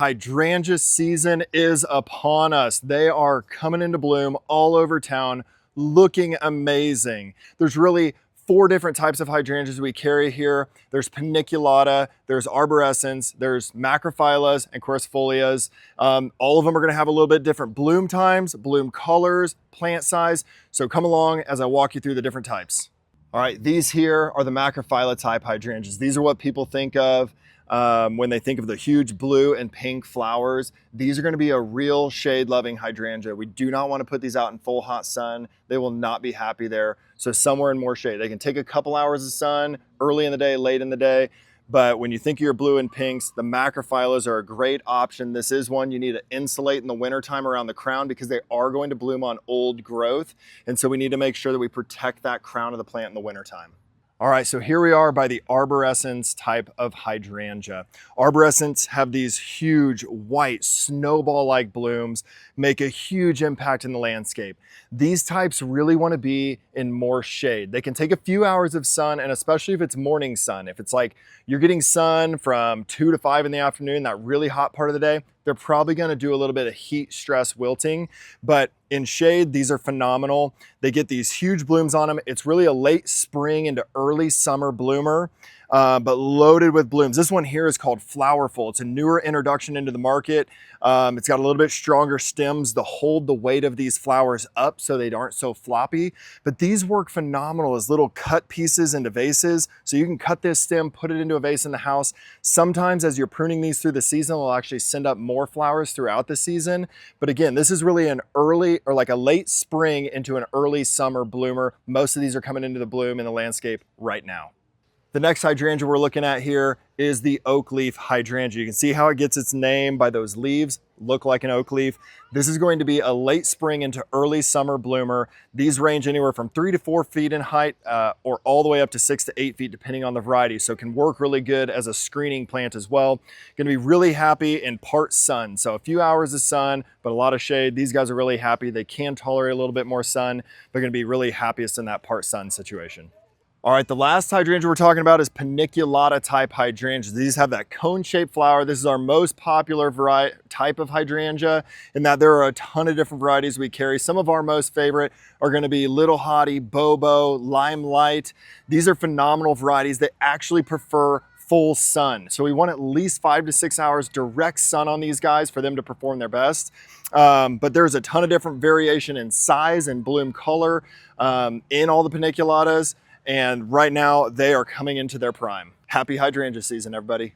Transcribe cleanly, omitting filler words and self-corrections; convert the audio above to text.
Hydrangea season is upon us. They are coming into bloom all over town, looking amazing. There's really 4 different types of hydrangeas we carry here. There's paniculata, there's arborescens, there's macrophyllas and quercifolias. All of them are gonna have a little bit different bloom times, bloom colors, plant size. So come along as I walk you through the different types. All right, these here are the macrophylla type hydrangeas. These are what people think of when they think of the huge blue and pink flowers. These are going to be a real shade loving hydrangea. We do not want to put these out in full hot sun. They will not be happy there. So somewhere in more shade. They can take a couple hours of sun early in the day, late in the day. But when you think of your blue and pinks, the macrophyllas are a great option. This is one you need to insulate in the wintertime around the crown because they are going to bloom on old growth. And so we need to make sure that we protect that crown of the plant in the wintertime. All right, so here we are by the arborescens type of hydrangea. Arborescents have these huge white snowball-like blooms, make a huge impact in the landscape. These types really want to be in more shade. They can take a few hours of sun, and especially if it's morning sun. If it's like you're getting sun from 2 to 5 in the afternoon, that really hot part of the day, they're probably going to do a little bit of heat stress wilting, but in shade, these are phenomenal. They get these huge blooms on them. It's really a late spring into early summer bloomer, but loaded with blooms. This one here is called Flowerful. It's a newer introduction into the market. It's got a little bit stronger stems to hold the weight of these flowers up so they aren't so floppy, but these work phenomenal as little cut pieces into vases. So you can cut this stem, put it into a vase in the house. Sometimes as you're pruning these through the season, they'll actually send up more flowers throughout the season. But again, this is really an early or like a late spring into an early summer bloomer. Most of these are coming into the bloom in the landscape right now. The next hydrangea we're looking at here is the Oakleaf Hydrangea. You can see how it gets its name by those leaves, look like an oak leaf. This is going to be a late spring into early summer bloomer. These range anywhere from 3 to 4 feet in height or all the way up to 6 to 8 feet depending on the variety. So it can work really good as a screening plant as well. Going to be really happy in part sun. So a few hours of sun, but a lot of shade. These guys are really happy. They can tolerate a little bit more sun. They're going to be really happiest in that part sun situation. All right, the last hydrangea we're talking about is paniculata type hydrangeas. These have that cone-shaped flower. This is our most popular type of hydrangea in that there are a ton of different varieties we carry. Some of our most favorite are gonna be Little Hottie, Bobo, Limelight. These are phenomenal varieties that actually prefer full sun. So we want at least 5 to 6 hours direct sun on these guys for them to perform their best. But there's a ton of different variation in size and bloom color in all the paniculatas. And right now they are coming into their prime. Happy hydrangea season, everybody.